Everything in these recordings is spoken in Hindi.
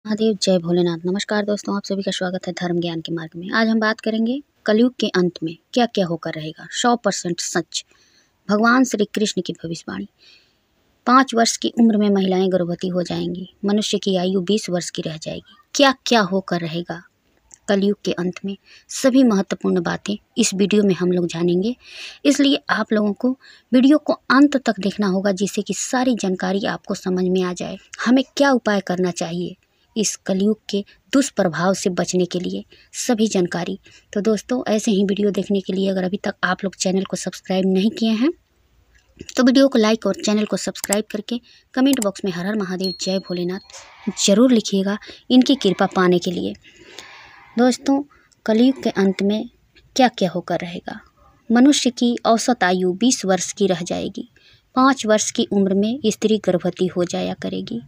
महादेव, जय भोलेनाथ। नमस्कार दोस्तों, आप सभी का स्वागत है धर्म ज्ञान के मार्ग में। आज हम बात करेंगे कलयुग के अंत में क्या क्या होकर रहेगा। 100% सच, भगवान श्री कृष्ण की भविष्यवाणी। 5 वर्ष की उम्र में महिलाएं गर्भवती हो जाएंगी। मनुष्य की आयु 20 वर्ष की रह जाएगी। क्या क्या होकर रहेगा कलयुग के अंत में, सभी महत्वपूर्ण बातें इस वीडियो में हम लोग जानेंगे। इसलिए आप लोगों को वीडियो को अंत तक देखना होगा, जिससे कि सारी जानकारी आपको समझ में आ जाए। हमें क्या उपाय करना चाहिए इस कलयुग के दुष्प्रभाव से बचने के लिए, सभी जानकारी। तो दोस्तों, ऐसे ही वीडियो देखने के लिए अगर अभी तक आप लोग चैनल को सब्सक्राइब नहीं किए हैं तो वीडियो को लाइक और चैनल को सब्सक्राइब करके कमेंट बॉक्स में हर हर महादेव, जय भोलेनाथ जरूर लिखिएगा, इनकी कृपा पाने के लिए। दोस्तों, कलयुग के अंत में क्या क्या होकर रहेगा। मनुष्य की औसत आयु 20 वर्ष की रह जाएगी। 5 वर्ष की उम्र में स्त्री गर्भवती हो जाया करेगी।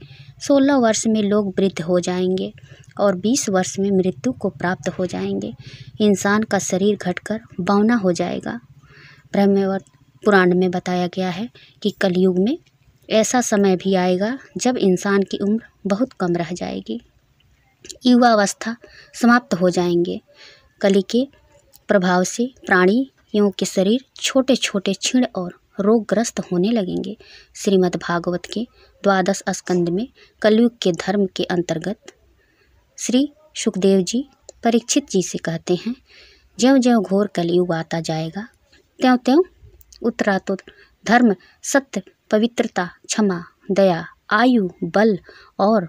16 वर्ष में लोग वृद्ध हो जाएंगे और 20 वर्ष में मृत्यु को प्राप्त हो जाएंगे। इंसान का शरीर घटकर बौना हो जाएगा। ब्रह्मवैवर्त पुराण में बताया गया है कि कलयुग में ऐसा समय भी आएगा जब इंसान की उम्र बहुत कम रह जाएगी। युवावस्था समाप्त हो जाएंगे। कली के प्रभाव से प्राणियों के शरीर छोटे छोटे क्षीण और रोगग्रस्त होने लगेंगे। श्रीमद् भागवत के 12 स्कंद में कलयुग के धर्म के अंतर्गत श्री सुखदेव जी परीक्षित जी से कहते हैं, ज्यों ज्यों घोर कलयुग आता जाएगा त्यों त्यों उत्तरातुर धर्म, सत्य, पवित्रता, क्षमा, दया, आयु, बल और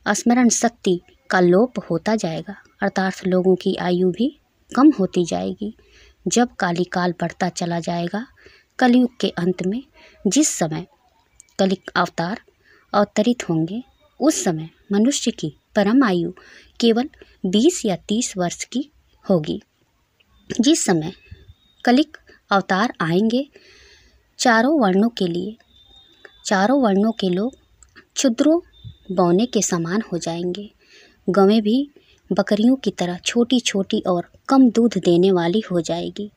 स्मरण शक्ति का लोप होता जाएगा। अर्थात लोगों की आयु भी कम होती जाएगी। जब काली काल बढ़ता चला जाएगा, कलयुग के अंत में जिस समय कलिक अवतार अवतरित होंगे, उस समय मनुष्य की परम आयु केवल 20 या 30 वर्ष की होगी। जिस समय कलिक अवतार आएंगे, चारों वर्णों के लोग क्षुद्रों बौने के समान हो जाएंगे। गवें भी बकरियों की तरह छोटी छोटी और कम दूध देने वाली हो जाएगी।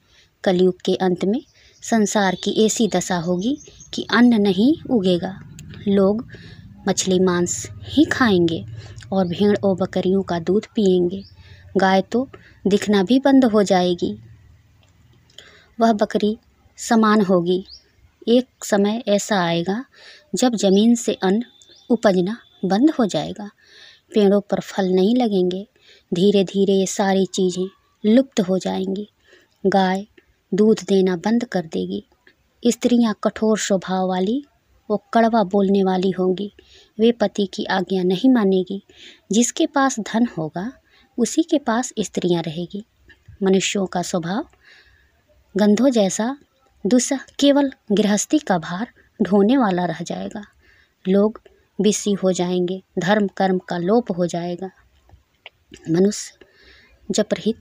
कलयुग के अंत में संसार की ऐसी दशा होगी कि अन्न नहीं उगेगा। लोग मछली मांस ही खाएंगे और भेड़ और बकरियों का दूध पिएंगे। गाय तो दिखना भी बंद हो जाएगी, वह बकरी समान होगी। एक समय ऐसा आएगा जब जमीन से अन्न उपजना बंद हो जाएगा। पेड़ों पर फल नहीं लगेंगे। धीरे धीरे ये सारी चीज़ें लुप्त हो जाएंगी। गाय दूध देना बंद कर देगी। स्त्रियां कठोर स्वभाव वाली वो कड़वा बोलने वाली होंगी। वे पति की आज्ञा नहीं मानेगी। जिसके पास धन होगा उसी के पास स्त्रियां रहेगी। मनुष्यों का स्वभाव गंधों जैसा दूसरा केवल गृहस्थी का भार ढोने वाला रह जाएगा। लोग विषी हो जाएंगे। धर्म कर्म का लोप हो जाएगा। मनुष्य जपरहित,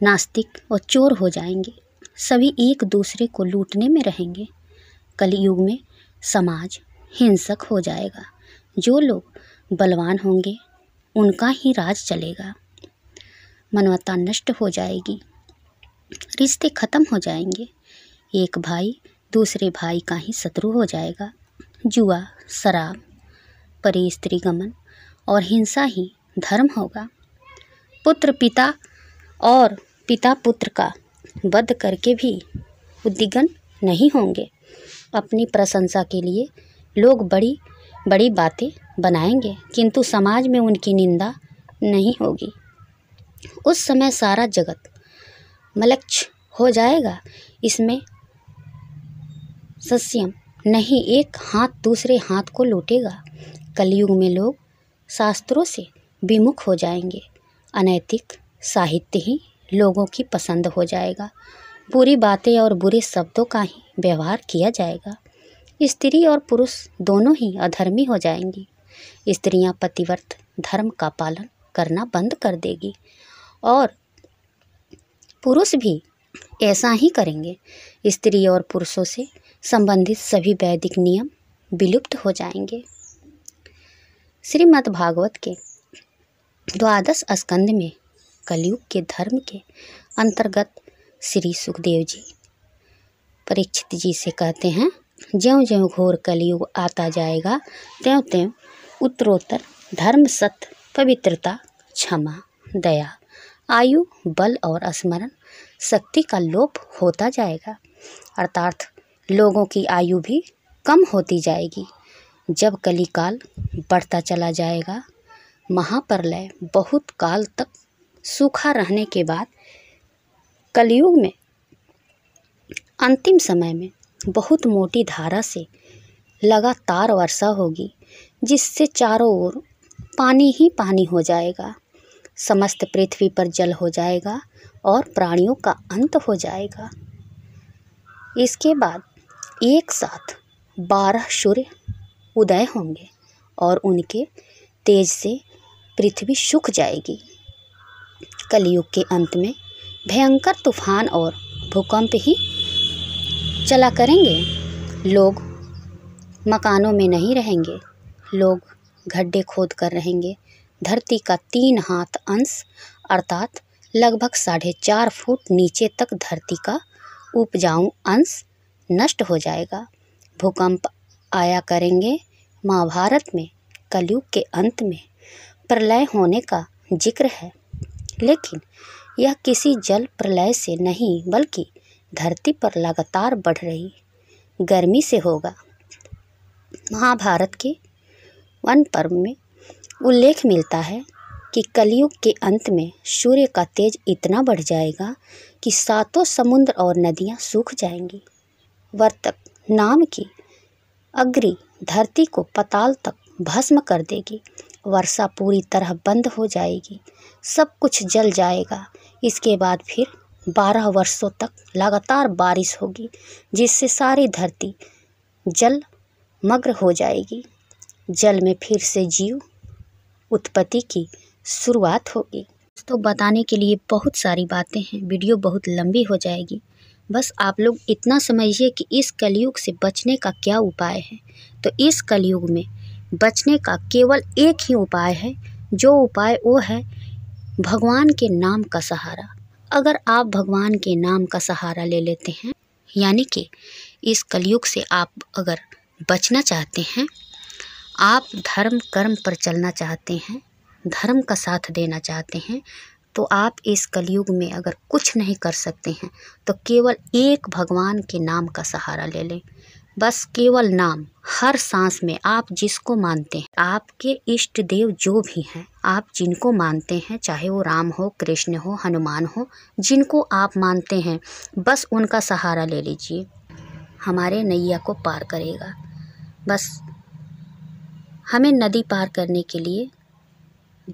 नास्तिक और चोर हो जाएंगे। सभी एक दूसरे को लूटने में रहेंगे। कलयुग में समाज हिंसक हो जाएगा। जो लोग बलवान होंगे उनका ही राज चलेगा। मानवता नष्ट हो जाएगी। रिश्ते खत्म हो जाएंगे। एक भाई दूसरे भाई का ही शत्रु हो जाएगा। जुआ, शराब, परी स्त्री गमन और हिंसा ही धर्म होगा। पुत्र पिता और पिता पुत्र का वध करके भी उद्विग्न नहीं होंगे। अपनी प्रशंसा के लिए लोग बड़ी बड़ी बातें बनाएंगे, किंतु समाज में उनकी निंदा नहीं होगी। उस समय सारा जगत मलक्ष हो जाएगा। इसमें सस्यम नहीं, एक हाथ दूसरे हाथ को लूटेगा। कलयुग में लोग शास्त्रों से विमुख हो जाएंगे। अनैतिक साहित्य ही लोगों की पसंद हो जाएगा। बुरी बातें और बुरे शब्दों का ही व्यवहार किया जाएगा। स्त्री और पुरुष दोनों ही अधर्मी हो जाएंगी। स्त्रियां पतिव्रत धर्म का पालन करना बंद कर देगी और पुरुष भी ऐसा ही करेंगे। स्त्री और पुरुषों से संबंधित सभी वैदिक नियम विलुप्त हो जाएंगे। श्रीमद् भागवत के 12 स्कंद में कलयुग के धर्म के अंतर्गत श्री सुखदेव जी परीक्षित जी से कहते हैं, ज्यों ज्यों घोर कलयुग आता जाएगा त्यों त्यों उत्तरोत्तर धर्म, सत्य, पवित्रता, क्षमा, दया, आयु, बल और स्मरण शक्ति का लोप होता जाएगा, अर्थात लोगों की आयु भी कम होती जाएगी। जब कलिकाल बढ़ता चला जाएगा, महाप्रलय बहुत काल तक सूखा रहने के बाद कलयुग में अंतिम समय में बहुत मोटी धारा से लगातार वर्षा होगी, जिससे चारों ओर पानी ही पानी हो जाएगा। समस्त पृथ्वी पर जल हो जाएगा और प्राणियों का अंत हो जाएगा। इसके बाद एक साथ 12 सूर्य उदय होंगे और उनके तेज से पृथ्वी सूख जाएगी। कलयुग के अंत में भयंकर तूफान और भूकंप ही चला करेंगे। लोग मकानों में नहीं रहेंगे, लोग गड्ढे खोद कर रहेंगे। धरती का 3 हाथ अंश अर्थात लगभग 4.5 फुट नीचे तक धरती का उपजाऊ अंश नष्ट हो जाएगा। भूकंप आया करेंगे। महाभारत में कलयुग के अंत में प्रलय होने का जिक्र है, लेकिन यह किसी जल प्रलय से नहीं बल्कि धरती पर लगातार बढ़ रही गर्मी से होगा। महाभारत के वन पर्व में उल्लेख मिलता है कि कलयुग के अंत में सूर्य का तेज इतना बढ़ जाएगा कि 7 समुद्र और नदियां सूख जाएंगी। वर्तक नाम की अग्नि धरती को पाताल तक भस्म कर देगी। वर्षा पूरी तरह बंद हो जाएगी, सब कुछ जल जाएगा। इसके बाद फिर 12 वर्षों तक लगातार बारिश होगी, जिससे सारी धरती जलमग्न हो जाएगी। जल में फिर से जीव उत्पत्ति की शुरुआत होगी। तो बताने के लिए बहुत सारी बातें हैं, वीडियो बहुत लंबी हो जाएगी। बस आप लोग इतना समझिए कि इस कलयुग से बचने का क्या उपाय है। तो इस कलयुग में बचने का केवल एक ही उपाय है, जो उपाय वो है भगवान के नाम का सहारा। अगर आप भगवान के नाम का सहारा ले लेते हैं, यानी कि इस कलयुग से आप अगर बचना चाहते हैं, आप धर्म कर्म पर चलना चाहते हैं, धर्म का साथ देना चाहते हैं, तो आप इस कलयुग में अगर कुछ नहीं कर सकते हैं तो केवल एक भगवान के नाम का सहारा ले लें। बस केवल नाम, हर सांस में आप जिसको मानते हैं, आपके इष्ट देव जो भी हैं, आप जिनको मानते हैं, चाहे वो राम हो, कृष्ण हो, हनुमान हो, जिनको आप मानते हैं, बस उनका सहारा ले लीजिए। हमारे नैया को पार करेगा। बस हमें नदी पार करने के लिए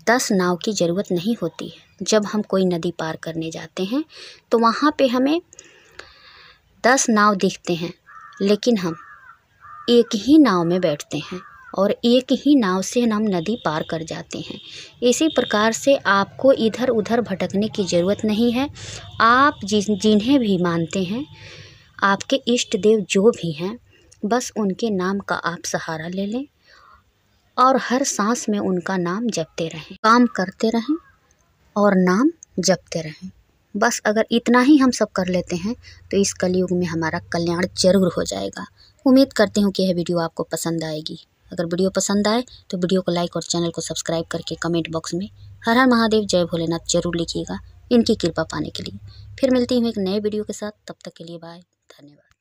10 नाव की ज़रूरत नहीं होती है। जब हम कोई नदी पार करने जाते हैं तो वहाँ पे हमें 10 नाव दिखते हैं, लेकिन हम एक ही नाव में बैठते हैं और एक ही नाव से हम नदी पार कर जाते हैं। इसी प्रकार से आपको इधर उधर भटकने की ज़रूरत नहीं है। आप जिन्हें भी मानते हैं, आपके इष्ट देव जो भी हैं, बस उनके नाम का आप सहारा ले लें और हर सांस में उनका नाम जपते रहें, काम करते रहें और नाम जपते रहें। बस अगर इतना ही हम सब कर लेते हैं तो इस कलयुग में हमारा कल्याण जरूर हो जाएगा। उम्मीद करती हूँ कि यह वीडियो आपको पसंद आएगी। अगर वीडियो पसंद आए तो वीडियो को लाइक और चैनल को सब्सक्राइब करके कमेंट बॉक्स में हर हर महादेव, जय भोलेनाथ जरूर लिखिएगा, इनकी कृपा पाने के लिए। फिर मिलती हूँ एक नए वीडियो के साथ, तब तक के लिए बाय, धन्यवाद।